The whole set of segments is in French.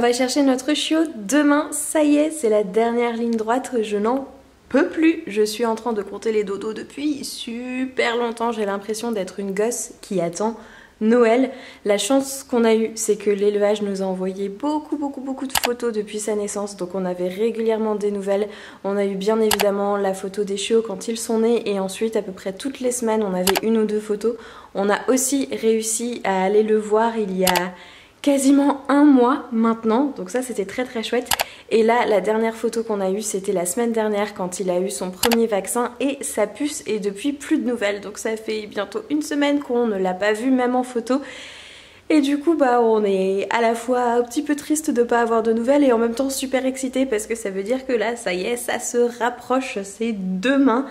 va chercher notre chiot demain, ça y est, c'est la dernière ligne droite, je n'en peux plus. Je suis en train de compter les dodos depuis super longtemps, j'ai l'impression d'être une gosse qui attend Noël. La chance qu'on a eue, c'est que l'élevage nous a envoyé beaucoup de photos depuis sa naissance, donc on avait régulièrement des nouvelles. On a eu bien évidemment la photo des chiots quand ils sont nés et ensuite à peu près toutes les semaines on avait une ou deux photos. On a aussi réussi à aller le voir il y a quasiment un mois maintenant, donc ça c'était très chouette. Et là la dernière photo qu'on a eue c'était la semaine dernière quand il a eu son premier vaccin et sa puce, et depuis plus de nouvelles, donc ça fait bientôt une semaine qu'on ne l'a pas vu même en photo. Et du coup bah on est à la fois un petit peu triste de pas avoir de nouvelles et en même temps super excité parce que ça veut dire que là ça y est, ça se rapproche, c'est demain.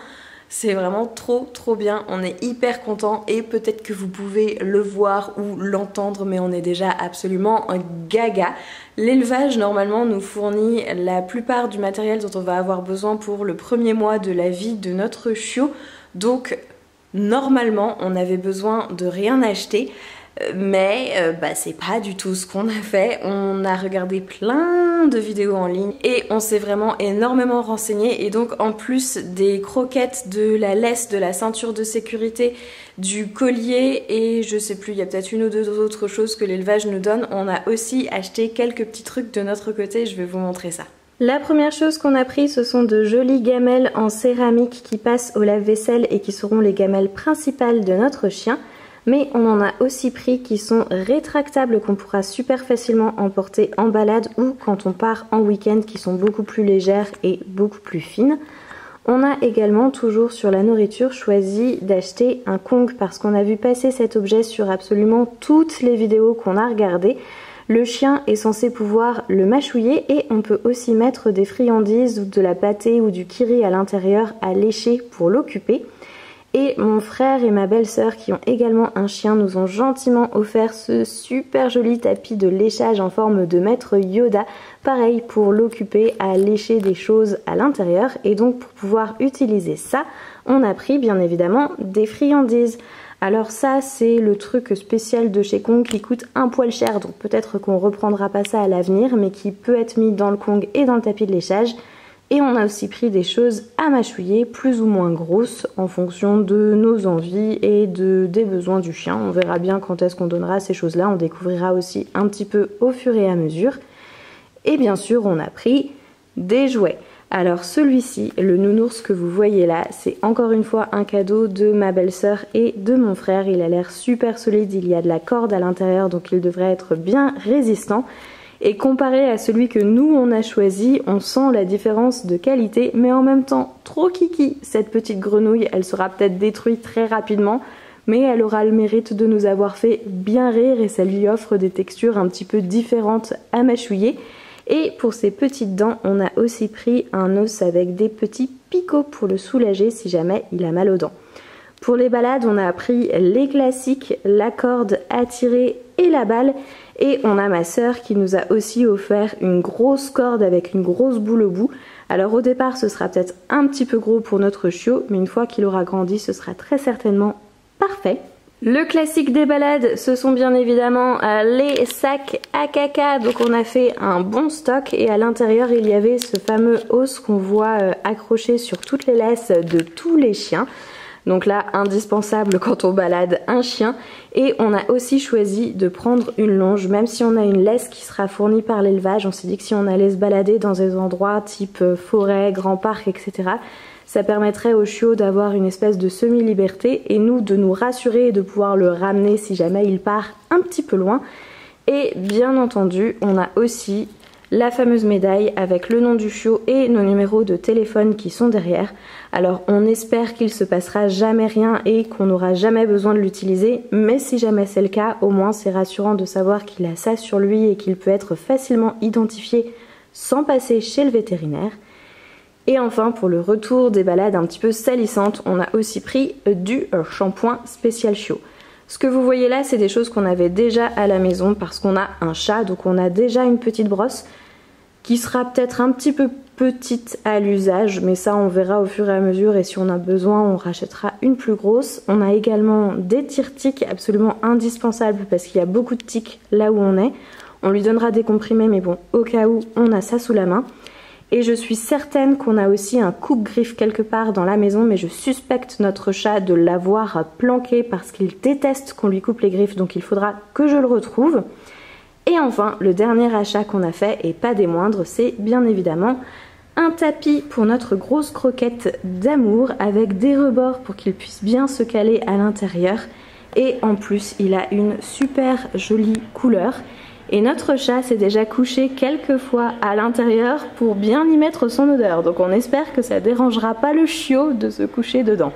C'est vraiment trop bien, on est hyper content et peut-être que vous pouvez le voir ou l'entendre, mais on est déjà absolument gaga. L'élevage normalement nous fournit la plupart du matériel dont on va avoir besoin pour le premier mois de la vie de notre chiot, donc normalement on avait besoin de rien acheter. Mais c'est pas du tout ce qu'on a fait. On a regardé plein de vidéos en ligne et on s'est vraiment énormément renseigné, et donc en plus des croquettes, de la laisse, de la ceinture de sécurité, du collier et je sais plus, il y a peut-être une ou deux autres choses que l'élevage nous donne, on a aussi acheté quelques petits trucs de notre côté, je vais vous montrer ça. La première chose qu'on a pris, ce sont de jolies gamelles en céramique qui passent au lave-vaisselle et qui seront les gamelles principales de notre chien. Mais on en a aussi pris qui sont rétractables, qu'on pourra super facilement emporter en balade ou quand on part en week-end, qui sont beaucoup plus légères et beaucoup plus fines. On a également, toujours sur la nourriture, choisi d'acheter un Kong parce qu'on a vu passer cet objet sur absolument toutes les vidéos qu'on a regardées. Le chien est censé pouvoir le mâchouiller et on peut aussi mettre des friandises ou de la pâtée ou du kiri à l'intérieur à lécher pour l'occuper. Et mon frère et ma belle-sœur qui ont également un chien nous ont gentiment offert ce super joli tapis de léchage en forme de maître Yoda, pareil pour l'occuper à lécher des choses à l'intérieur. Et donc pour pouvoir utiliser ça, on a pris bien évidemment des friandises. Alors ça c'est le truc spécial de chez Kong qui coûte un poil cher, donc peut-être qu'on reprendra pas ça à l'avenir, mais qui peut être mis dans le Kong et dans le tapis de léchage. Et on a aussi pris des choses à mâchouiller, plus ou moins grosses, en fonction de nos envies et des besoins du chien. On verra bien quand est-ce qu'on donnera ces choses-là, on découvrira aussi un petit peu au fur et à mesure. Et bien sûr, on a pris des jouets. Alors celui-ci, le nounours que vous voyez là, c'est encore une fois un cadeau de ma belle-sœur et de mon frère. Il a l'air super solide, il y a de la corde à l'intérieur, donc il devrait être bien résistant. Et comparé à celui que nous on a choisi, on sent la différence de qualité, mais en même temps trop kiki. Cette petite grenouille, elle sera peut-être détruite très rapidement, mais elle aura le mérite de nous avoir fait bien rire et ça lui offre des textures un petit peu différentes à mâchouiller. Et pour ses petites dents, on a aussi pris un os avec des petits picots pour le soulager si jamais il a mal aux dents. Pour les balades, on a pris les classiques, la corde à tirer et la balle. Et on a ma sœur qui nous a aussi offert une grosse corde avec une grosse boule au bout. Alors au départ, ce sera peut-être un petit peu gros pour notre chiot, mais une fois qu'il aura grandi, ce sera très certainement parfait. Le classique des balades, ce sont bien évidemment les sacs à caca. Donc on a fait un bon stock et à l'intérieur, il y avait ce fameux os qu'on voit accroché sur toutes les laisses de tous les chiens. Donc là, indispensable quand on balade un chien. Et on a aussi choisi de prendre une longe, même si on a une laisse qui sera fournie par l'élevage. On s'est dit que si on allait se balader dans des endroits type forêt, grand parc, etc., ça permettrait au chiot d'avoir une espèce de semi-liberté et nous de nous rassurer et de pouvoir le ramener si jamais il part un petit peu loin. Et bien entendu, on a aussi la fameuse médaille avec le nom du chiot et nos numéros de téléphone qui sont derrière. Alors on espère qu'il se passera jamais rien et qu'on n'aura jamais besoin de l'utiliser, mais si jamais c'est le cas, au moins c'est rassurant de savoir qu'il a ça sur lui et qu'il peut être facilement identifié sans passer chez le vétérinaire. Et enfin, pour le retour des balades un petit peu salissantes, on a aussi pris du shampoing spécial chiot. Ce que vous voyez là, c'est des choses qu'on avait déjà à la maison parce qu'on a un chat, donc on a déjà une petite brosse qui sera peut-être un petit peu petite à l'usage, mais ça on verra au fur et à mesure et si on a besoin on rachètera une plus grosse. On a également des tire-tiques absolument indispensables parce qu'il y a beaucoup de tiques là où on est. On lui donnera des comprimés, mais bon, au cas où, on a ça sous la main. Et je suis certaine qu'on a aussi un coupe-griffe quelque part dans la maison, mais je suspecte notre chat de l'avoir planqué parce qu'il déteste qu'on lui coupe les griffes, donc il faudra que je le retrouve. Et enfin, le dernier achat qu'on a fait, et pas des moindres, c'est bien évidemment un tapis pour notre grosse croquette d'amour avec des rebords pour qu'il puisse bien se caler à l'intérieur. Et en plus, il a une super jolie couleur. Et notre chat s'est déjà couché quelques fois à l'intérieur pour bien y mettre son odeur. Donc on espère que ça dérangera pas le chiot de se coucher dedans.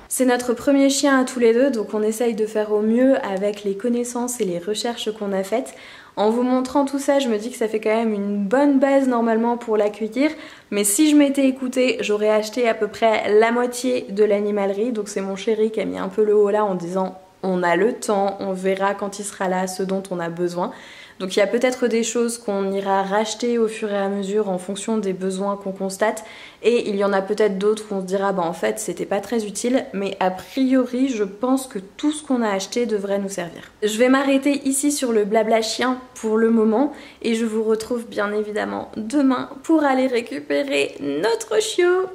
C'est notre premier chien à tous les deux, donc on essaye de faire au mieux avec les connaissances et les recherches qu'on a faites. En vous montrant tout ça, je me dis que ça fait quand même une bonne base normalement pour l'accueillir. Mais si je m'étais écoutée, j'aurais acheté à peu près la moitié de l'animalerie. Donc c'est mon chéri qui a mis un peu le haut là en disant on a le temps, on verra quand il sera là ce dont on a besoin. Donc il y a peut-être des choses qu'on ira racheter au fur et à mesure en fonction des besoins qu'on constate. Et il y en a peut-être d'autres où on se dira bah en fait c'était pas très utile. Mais a priori je pense que tout ce qu'on a acheté devrait nous servir. Je vais m'arrêter ici sur le blabla chien pour le moment. Et je vous retrouve bien évidemment demain pour aller récupérer notre chiot.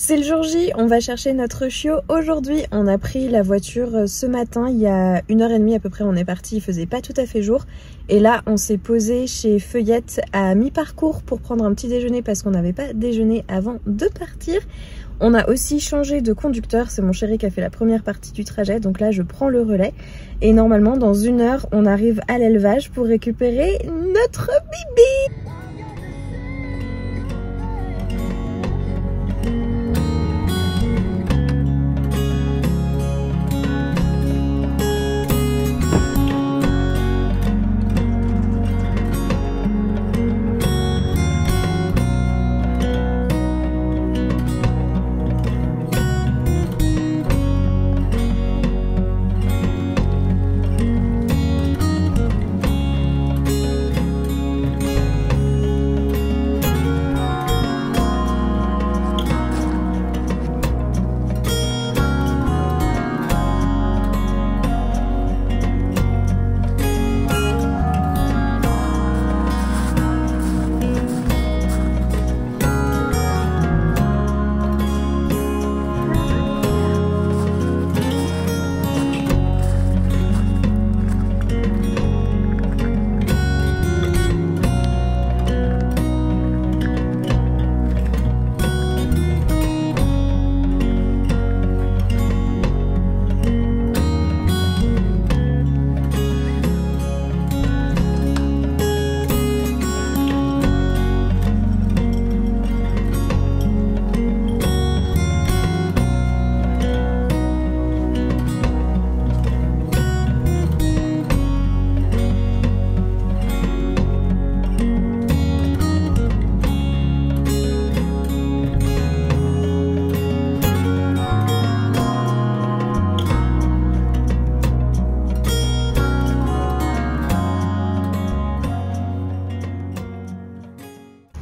C'est le jour J, on va chercher notre chiot. Aujourd'hui, on a pris la voiture ce matin, il y a 1h30 à peu près, on est parti, il faisait pas tout à fait jour. Et là, on s'est posé chez Feuillette à mi-parcours pour prendre un petit déjeuner parce qu'on n'avait pas déjeuné avant de partir. On a aussi changé de conducteur, c'est mon chéri qui a fait la première partie du trajet, donc là je prends le relais. Et normalement, dans 1 heure, on arrive à l'élevage pour récupérer notre bébé.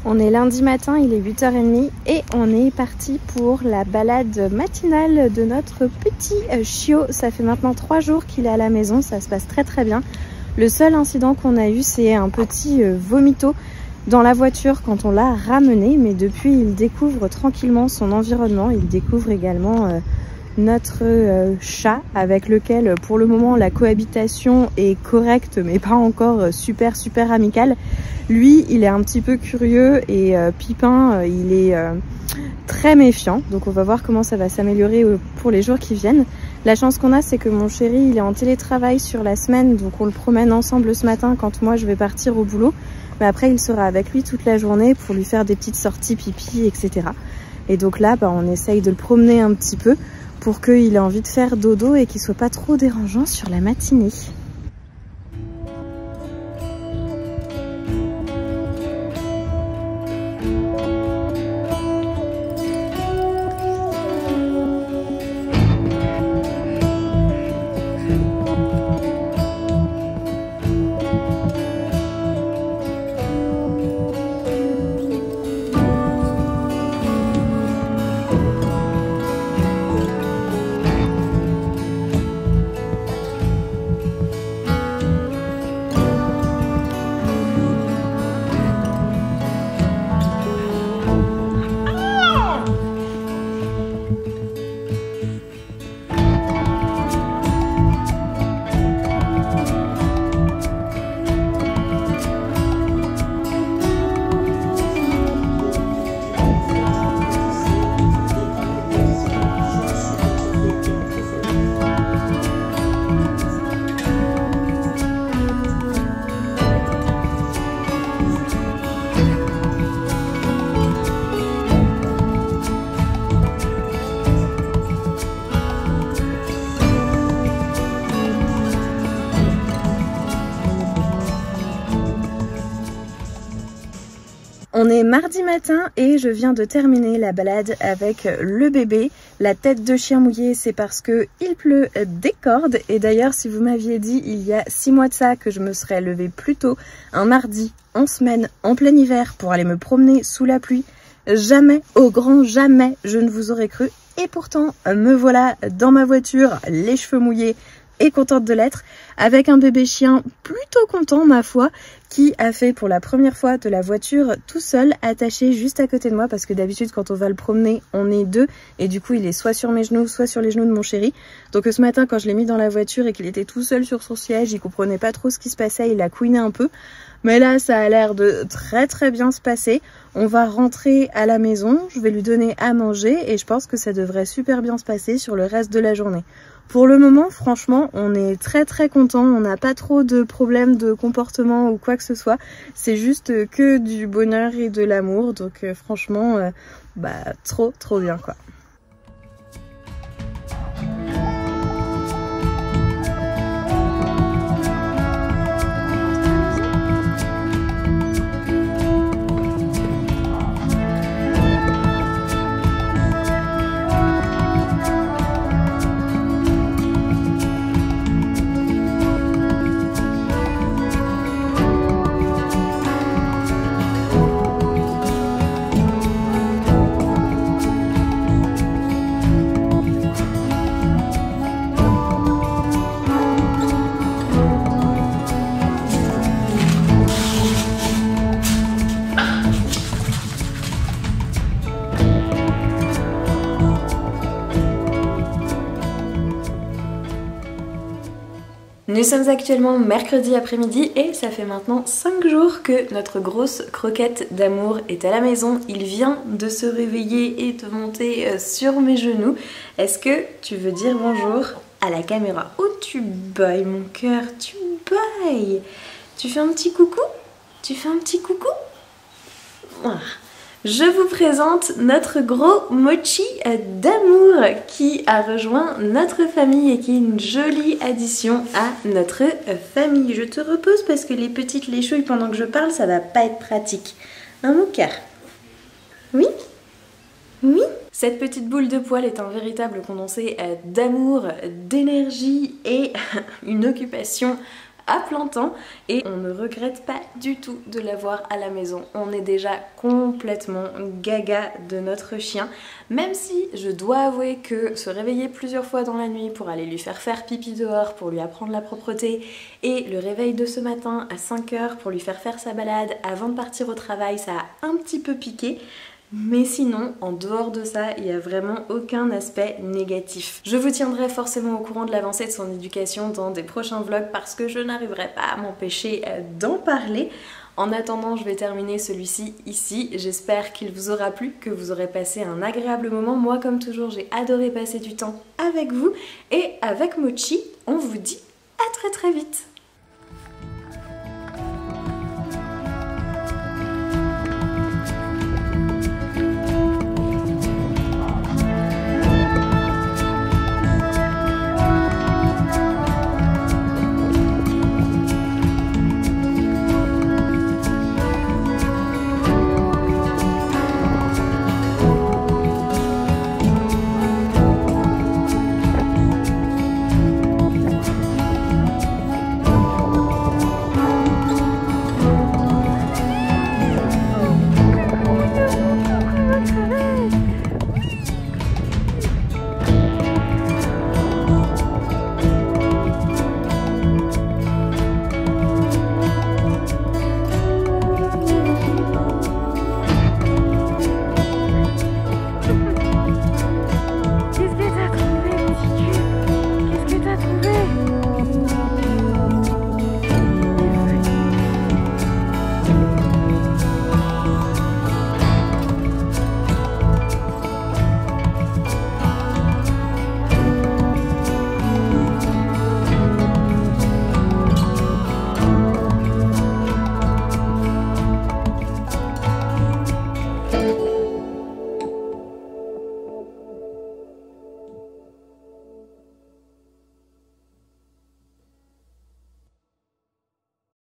On est lundi matin, il est 8h30 et on est parti pour la balade matinale de notre petit chiot. Ça fait maintenant 3 jours qu'il est à la maison, ça se passe très très bien. Le seul incident qu'on a eu, c'est un petit vomito dans la voiture quand on l'a ramené, mais depuis il découvre tranquillement son environnement, il découvre également notre chat avec lequel pour le moment la cohabitation est correcte mais pas encore super amicale. Lui il est un petit peu curieux et Pipin il est très méfiant, donc on va voir comment ça va s'améliorer pour les jours qui viennent. La chance qu'on a, c'est que mon chéri il est en télétravail sur la semaine, donc on le promène ensemble ce matin quand moi je vais partir au boulot, mais après il sera avec lui toute la journée pour lui faire des petites sorties pipi, etc. Et donc là on essaye de le promener un petit peu pour qu'il ait envie de faire dodo et qu'il soit pas trop dérangeant sur la matinée. On est mardi matin et je viens de terminer la balade avec le bébé. La tête de chien mouillé, c'est parce que il pleut des cordes. Et d'ailleurs, si vous m'aviez dit il y a 6 mois de ça que je me serais levée plus tôt un mardi en semaine, en plein hiver, pour aller me promener sous la pluie, jamais, au grand jamais, je ne vous aurais cru. Et pourtant, me voilà dans ma voiture, les cheveux mouillés, et contente de l'être, avec un bébé chien plutôt content ma foi, qui a fait pour la première fois de la voiture tout seul, attaché juste à côté de moi, parce que d'habitude quand on va le promener on est deux, et du coup il est soit sur mes genoux, soit sur les genoux de mon chéri. Donc ce matin quand je l'ai mis dans la voiture et qu'il était tout seul sur son siège, il comprenait pas trop ce qui se passait, il a couiné un peu. Mais là ça a l'air de très bien se passer. On va rentrer à la maison, je vais lui donner à manger et je pense que ça devrait super bien se passer sur le reste de la journée. Pour le moment, franchement, on est très content, on n'a pas trop de problèmes de comportement ou quoi que ce soit. C'est juste que du bonheur et de l'amour, donc franchement, trop bien quoi. Nous sommes actuellement mercredi après-midi et ça fait maintenant 5 jours que notre grosse croquette d'amour est à la maison. Il vient de se réveiller et de monter sur mes genoux. Est-ce que tu veux dire bonjour à la caméra? Oh tu bailles mon cœur, tu bailles. Tu fais un petit coucou? Tu fais un petit coucou? Voilà. Je vous présente notre gros mochi d'amour qui a rejoint notre famille et qui est une jolie addition à notre famille. Je te repose parce que les petites léchouilles pendant que je parle, ça va pas être pratique. Hein mon cœur? Oui? Oui? Cette petite boule de poil est un véritable condensé d'amour, d'énergie et une occupation à plein temps et on ne regrette pas du tout de l'avoir à la maison. On est déjà complètement gaga de notre chien, même si je dois avouer que se réveiller plusieurs fois dans la nuit pour aller lui faire pipi dehors, pour lui apprendre la propreté, et le réveil de ce matin à 5 h pour lui faire sa balade avant de partir au travail, ça a un petit peu piqué. Mais sinon, en dehors de ça, il n'y a vraiment aucun aspect négatif. Je vous tiendrai forcément au courant de l'avancée de son éducation dans des prochains vlogs parce que je n'arriverai pas à m'empêcher d'en parler. En attendant, je vais terminer celui-ci ici. J'espère qu'il vous aura plu, que vous aurez passé un agréable moment. Moi, comme toujours, j'ai adoré passer du temps avec vous et avec Mochi. On vous dit à très vite.